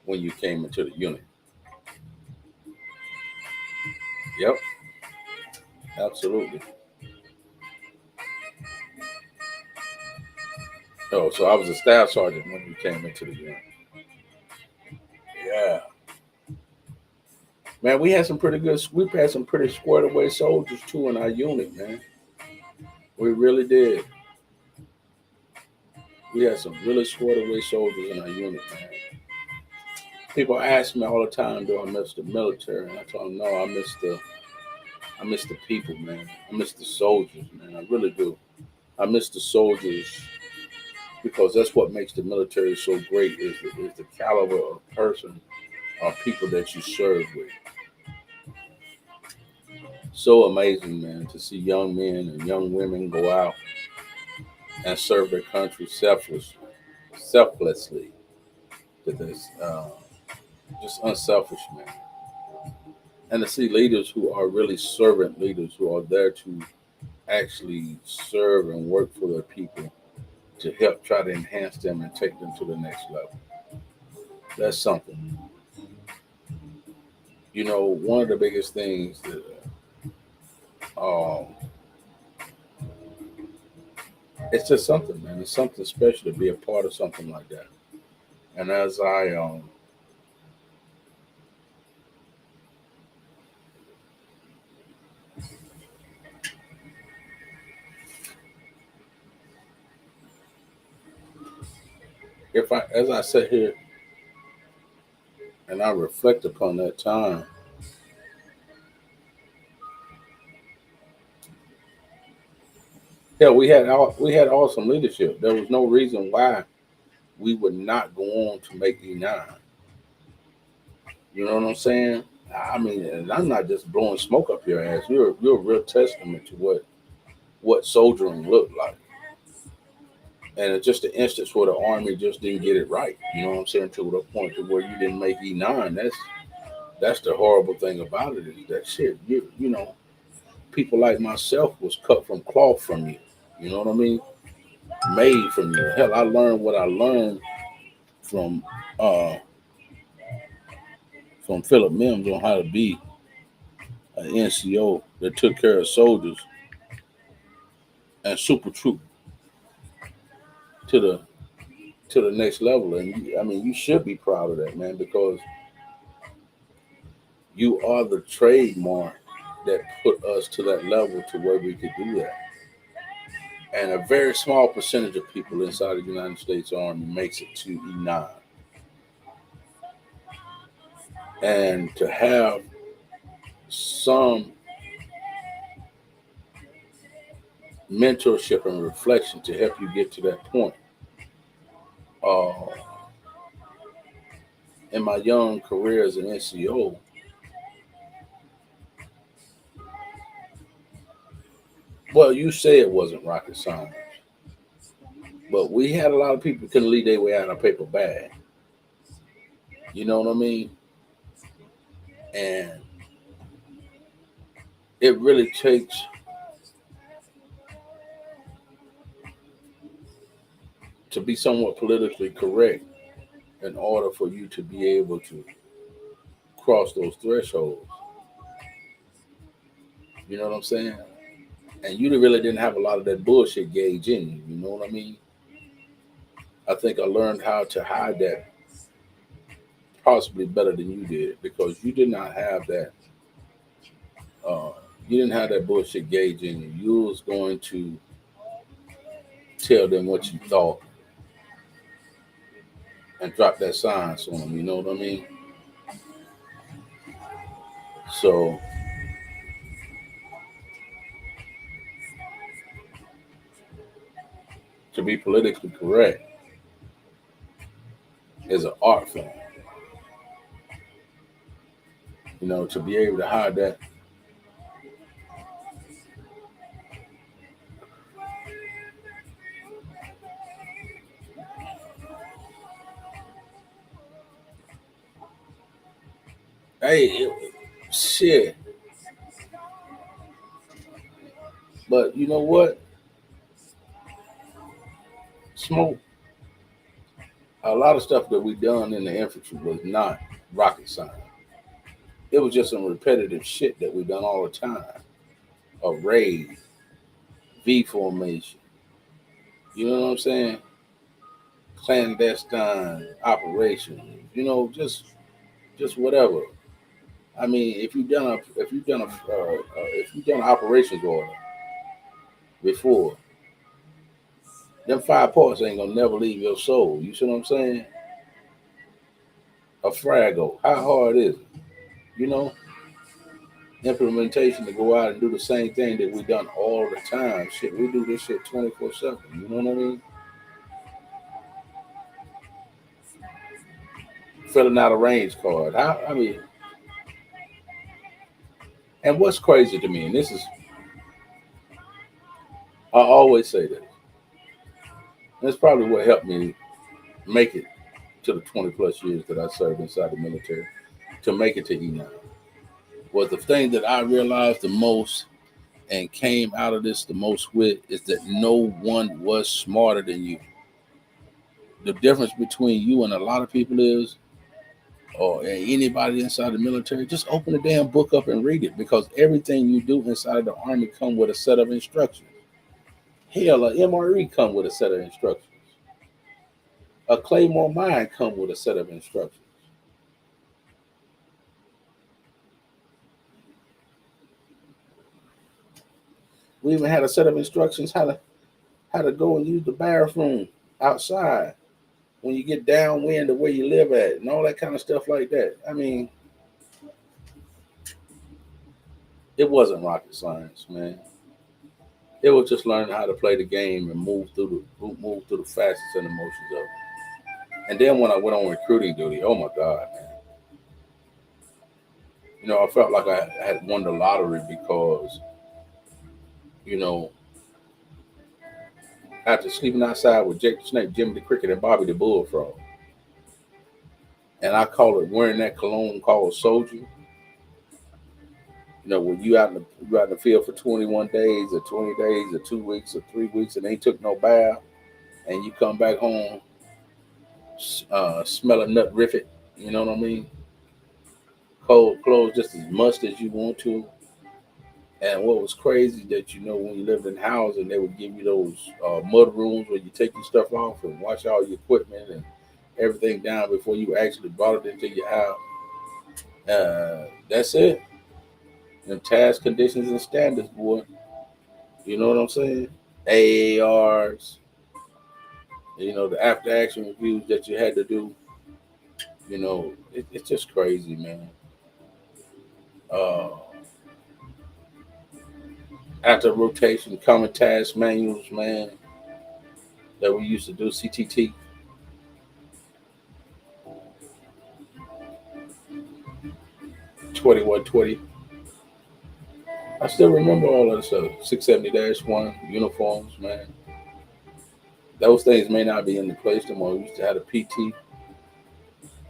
when you came into the unit, yep, absolutely. Oh, so I was a staff sergeant when you came into the unit. Yeah, man, we had some pretty good. We had some pretty squared away soldiers too in our unit, man. We really did. We had some really squared away soldiers in our unit, man. People ask me all the time, "Do I miss the military?" And I tell them, "No, I miss the people, man. I miss the soldiers, man. I really do. I miss the soldiers because that's what makes the military so great is the caliber of person or people that you serve with. So amazing, man, to see young men and young women go out and serve their country selflessly. That is just unselfish, man. And to see leaders who are really servant leaders who are there to actually serve and work for their people to help try to enhance them and take them to the next level. That's something. You know, one of the biggest things that um, it's just something, man. It's something special to be a part of something like that. And as if I as I sit here and I reflect upon that time, yeah, we had awesome leadership. There was no reason why we would not go on to make E9. You know what I'm saying? I mean, and I'm not just blowing smoke up your ass. You're a real testament to what soldiering looked like. And it's just an instance where the army just didn't get it right. You know what I'm saying? To the point to where you didn't make E9. That's the horrible thing about it is that shit. You know, people like myself was cut from cloth from you. You know what I mean? Made from you. Hell, I learned what I learned from uh from Philip Mims on how to be an NCO that took care of soldiers and super troop to the next level. And I mean, you should be proud of that, man, because you are the trademark that put us to that level to where we could do that. And a very small percentage of people inside the United States Army makes it to E9. And to have some mentorship and reflection to help you get to that point. Uh, in my young career as an NCO, well, you say it wasn't rocket science, But we had a lot of people who couldn't leave their way out of a paper bag. You know what I mean? And it really takes to be somewhat politically correct in order for you to be able to cross those thresholds. You know what I'm saying? And you really didn't have a lot of that bullshit gauge in you. You know what I mean? I think I learned how to hide that possibly better than you did because you did not have that. Uh, you didn't have that bullshit gauge in you. You was going to tell them what you thought and drop that science on them. You know what I mean? So to be politically correct is an art form. You know, to be able to hide that. Hey, shit. But you know what? Smoke. A lot of stuff that we done in the infantry was not rocket science. It was just some repetitive shit that we done all the time. A raid, V formation. You know what I'm saying? Clandestine operations. You know, just whatever. I mean, if you've done an operations order before, them 5 parts ain't gonna never leave your soul. You see what I'm saying? A frago. How hard is it? You know, implementation to go out and do the same thing that we done all the time. Shit, we do this shit 24/7. You know what I mean? Filling out a range card. I mean, and what's crazy to me, and this is, I always say this. That's probably what helped me make it to the 20 plus years that I served inside the military to make it to E9 was the thing that I realized the most and came out of this the most with is that no one was smarter than you. The difference between you and a lot of people is, or anybody inside the military, just open the damn book up and read it because everything you do inside of the army come with a set of instructions. Hell, a MRE come with a set of instructions. A Claymore mine come with a set of instructions. We even had a set of instructions how to go and use the bathroom outside when you get downwind of where you live at and all that kind of stuff like that. I mean, it wasn't rocket science, man. It was just learning how to play the game and move through the facets and emotions of it. And then when I went on recruiting duty, oh my God, man. You know, I felt like I had won the lottery because, you know, after sleeping outside with Jake the Snake, Jimmy the Cricket, and Bobby the Bullfrog, and I call it wearing that cologne called soldier. You know, when you out in the field for 21 days or 20 days or 2 weeks or 3 weeks and ain't took no bath, and you come back home smelling nut riffit. You know what I mean? Cold clothes just as much as you want to. And what was crazy that when you lived in housing, they would give you those mud rooms where you take your stuff off and wash all your equipment and everything down before you actually brought it into your house. That's it. And task conditions and standards, boy. You know what I'm saying? AARs, the after action reviews that you had to do. It's just crazy, man. Uh, After rotation, common task manuals, man, that we used to do, CTT, 2120. I still remember all of that stuff. 670-1 uniforms, man. Those things may not be in the place no more. We used to have a PT.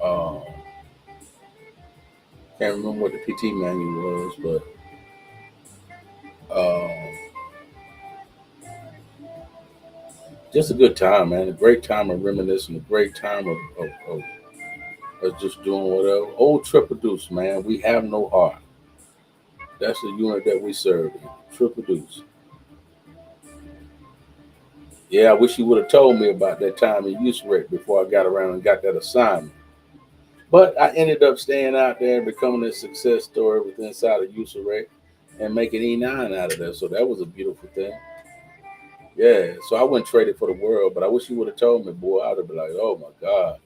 Uh, can't remember what the PT manual was, but just a good time, man. A great time of reminiscing. A great time of just doing whatever. Old Triple Deuce, man. We have no heart. That's the unit that we serve in. Triple Deuce. Yeah, I wish you would have told me about that time in USREC before I got around and got that assignment. But I ended up staying out there and becoming a success story with inside of USREC and making E9 out of that. So that was a beautiful thing. Yeah, so I wouldn't trade it for the world, but I wish you would have told me, boy. I would have been like, oh my God.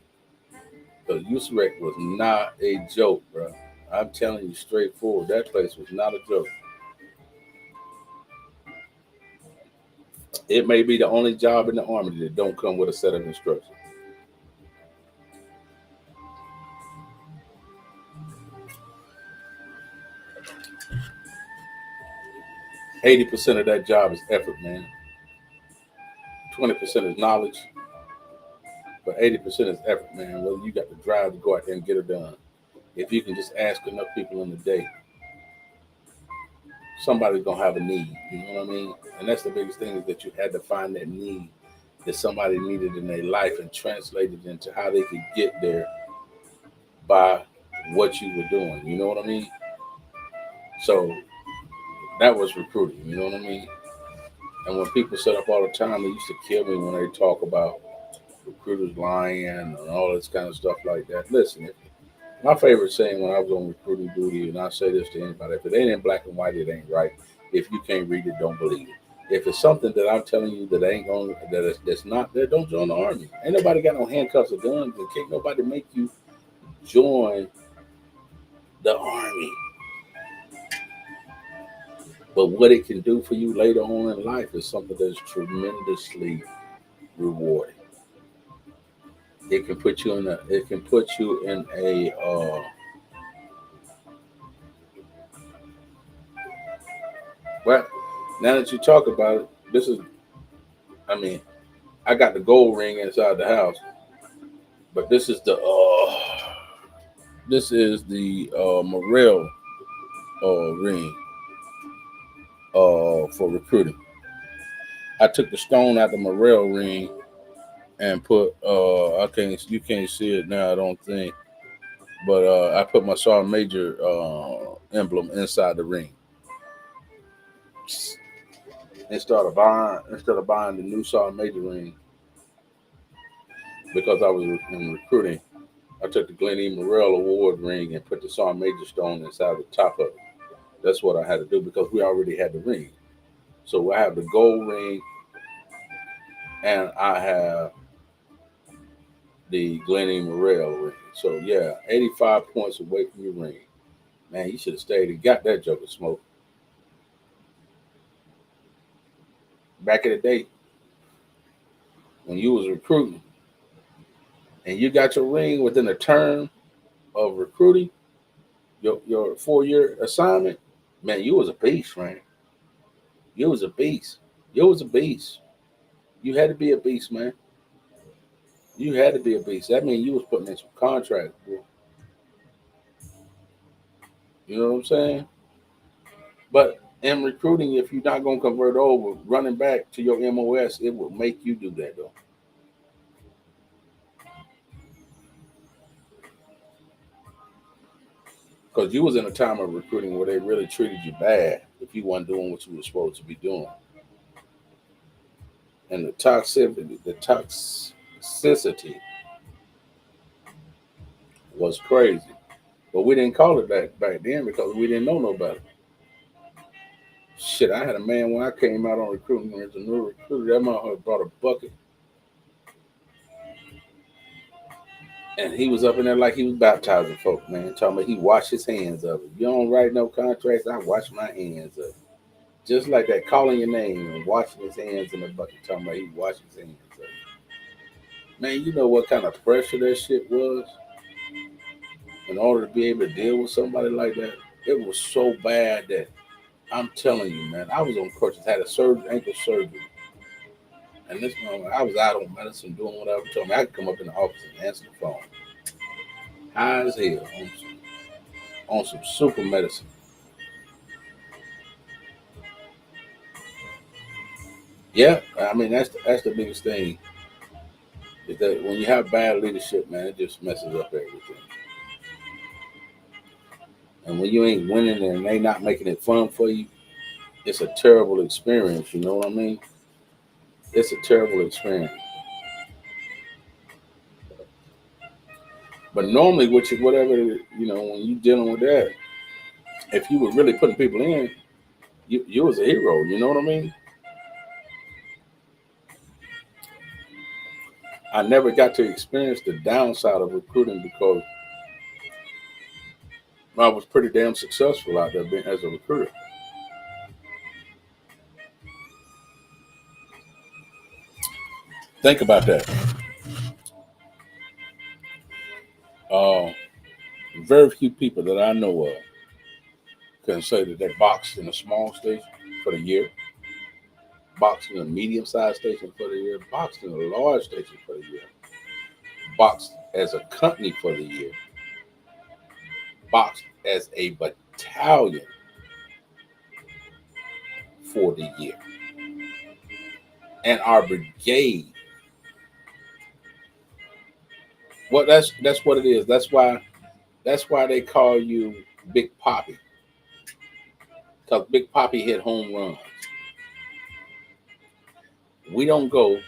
The USREC was not a joke, bro. I'm telling you straightforward, that place was not a joke. It may be the only job in the Army that don't come with a set of instructions. 80% of that job is effort, man. 20% is knowledge, but 80% is effort, man. Whether you got the drive to go out there and get it done. If you can just ask enough people in the day, somebody's gonna have a need. You know what I mean? And that's the biggest thing is that you had to find that need that somebody needed in their life and translate it into how they could get there by what you were doing. You know what I mean? So that was recruiting. You know what I mean? And when people set up all the time, they used to kill me when they talk about recruiters lying and all this kind of stuff like that. Listen, my favorite saying when I was on recruiting duty, and I say this to anybody: if it ain't in black and white, it ain't right. If you can't read it, don't believe it. If it's something that I'm telling you that ain't going, that's not there, don't join the army. Ain't nobody got no handcuffs or guns, and can't nobody make you join the army. But what it can do for you later on in life is something that's tremendously rewarding. It can put you in a. It can put you in a. Well, now that you talk about it, this is. I mean, I got the gold ring inside the house, but this is the. This is the Morel ring for recruiting. I took the stone out the Morel ring and put. I can't. You can't see it now. I don't think. But I put my Sergeant Major emblem inside the ring instead of buying the new Sergeant Major ring because I was in recruiting. I took the Glen E. Morrell Award ring and put the Sergeant Major stone inside the top of it. That's what I had to do because we already had the ring. So I have the gold ring and I have the Glen E. Morrell ring. So yeah, 85 points away from your ring. Man, you should have stayed and got that joker smoke. Back in the day, when you was recruiting and you got your ring within a term of recruiting, your 4 year assignment, man, you was a beast, man. You was a beast. You was a beast. You had to be a beast, man. You had to be a beast. That means you was putting in some contracts, bro. You know what I'm saying? But in recruiting, if you're not gonna convert over, running back to your MOS, it will make you do that though. Because you was in a time of recruiting where they really treated you bad if you weren't doing what you were supposed to be doing. And the toxicity was crazy. But we didn't call it that back then because we didn't know no better. Shit, I had a man when I came out on recruiting as a new recruiter. That motherfucker brought a bucket, and he was up in there like he was baptizing folk, man. Talking about he washed his hands of it. You don't write no contracts, I wash my hands of it. Just like that, calling your name and washing his hands in the bucket. Talking about he washed his hands of it. Man, you know what kind of pressure that shit was in order to be able to deal with somebody like that? It was so bad that I'm telling you, man, I was on crutches, had a ankle surgery, And this moment, I was out on medicine doing whatever. Told me I could come up in the office and answer the phone. High as hell on some super medicine. Yeah, I mean that's the biggest thing is that when you have bad leadership, man, it just messes up everything. And when you ain't winning and they not making it fun for you, it's a terrible experience. You know what I mean? It's a terrible experience. But normally, whatever when you dealing with that, if you were really putting people in, you was a hero. You know what I mean? I never got to experience the downside of recruiting because I was pretty damn successful out there as a recruiter. Think about that. Uh, Very few people that I know of can say that they boxed in a small station for the year, boxed in a medium-sized station for the year, boxed in a large station for the year, boxed as a company for the year, boxed as a battalion for the year, and our brigade. Well, that's what it is. That's why they call you Big Poppy, because Big Poppy hit home runs. We don't go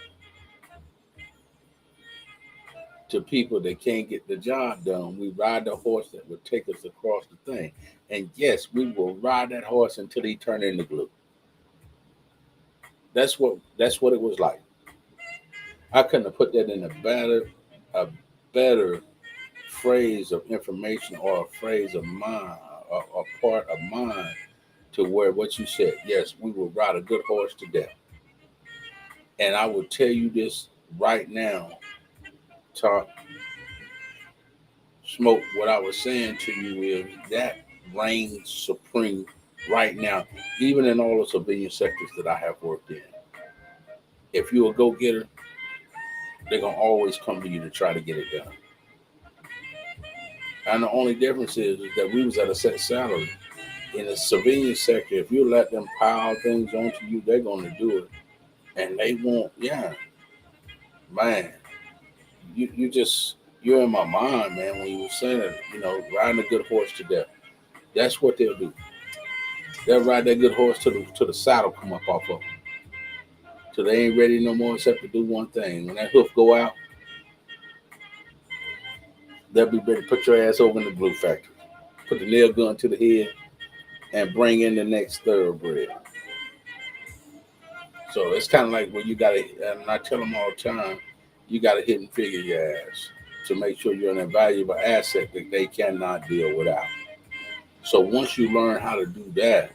to people that can't get the job done. We ride the horse that would take us across the thing. And yes, we will ride that horse until he turned into glue. That's what it was like. I couldn't have put that in a better phrase of information or a phrase of mine, a part of mine to where what you said. Yes, we will ride a good horse to death. And I will tell you this right now, talk smoke. What I was saying to you is that reigns supreme right now, even in all the civilian sectors that I have worked in. If you're a go getter, they're gonna always come to you to try to get it done. And the only difference is that we was at a set salary. In the civilian sector, if you let them pile things onto you, they're gonna do it. And they won't, yeah, man. You're in my mind, man, when you were saying it, riding a good horse to death. That's what they'll do. They'll ride that good horse till the saddle come up off of them. Till they ain't ready no more except to do one thing. When that hoof go out, they'll be ready to put your ass over in the glue factory. Put the nail gun to the head and bring in the next thoroughbred. So it's kind of like when you got to, and I tell them all the time, you got to hit and figure your ass to make sure you're an invaluable asset that they cannot deal without. So once you learn how to do that,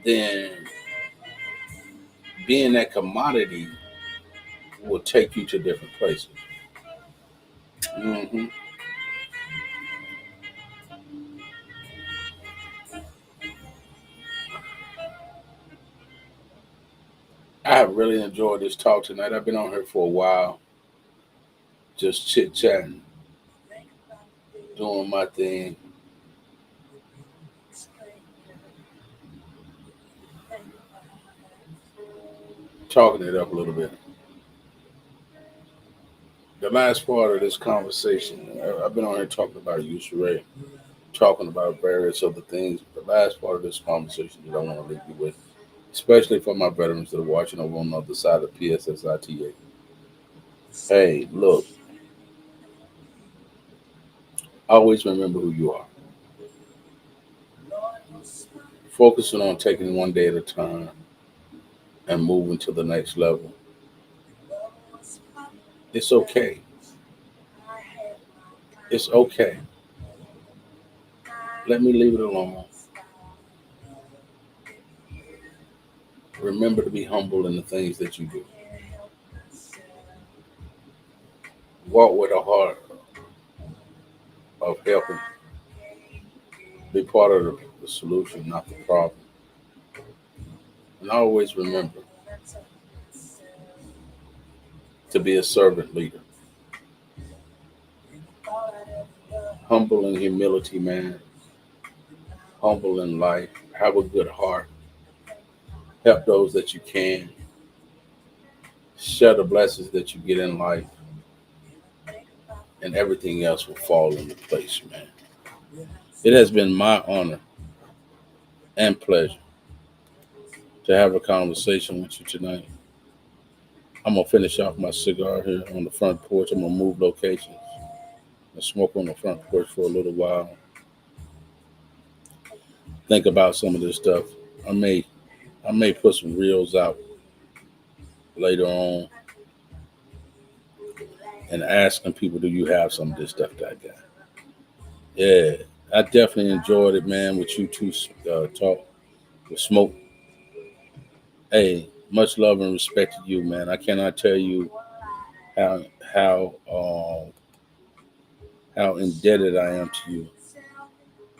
then being that commodity will take you to different places. hmm I have really enjoyed this talk tonight. I've been on here for a while, just chit chatting, doing my thing, talking it up a little bit. The last part of this conversation, I've been on here talking about usury, talking about various other things. The last part of this conversation that I want to leave you with, especially for my veterans that are watching over on the other side of PSSITA. Hey, look, always remember who you are. Focusing on taking one day at a time and moving to the next level. It's okay. It's okay. Let me leave it alone. Remember to be humble in the things that you do. Walk with a heart of helping. Be part of the solution, not the problem. And always remember, to be a servant leader. Humble in humility, man. Humble in life. Have a good heart. Help those that you can. Share the blessings that you get in life, and everything else will fall into place, man. It has been my honor and pleasure to have a conversation with you tonight. I'm gonna finish off my cigar here on the front porch. I'm gonna move locations and smoke on the front porch for a little while. Think about some of this stuff. I may I may put some reels out later on and asking people, do you have some of this stuff that I got? Yeah, I definitely enjoyed it, man. With you two talk with smoke. Hey, much love and respect to you, man. I cannot tell you how how uh, how indebted I am to you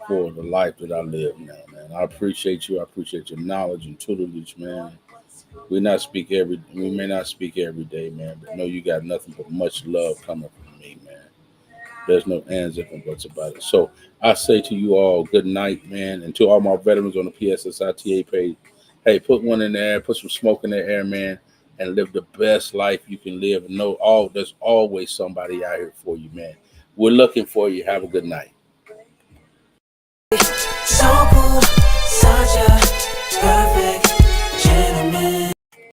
for the life that I live now, man. I appreciate you. I appreciate your knowledge and tutelage, man. We may not speak every day, man, but know you got nothing but much love coming from me, man. There's no ands, if and buts about it. So I say to you all, good night, man, and to all my veterans on the PSSITA page, hey, put one in the air, put some smoke in the air, man, and live the best life you can live. And know all there's always somebody out here for you, man. We're looking for you. Have a good night.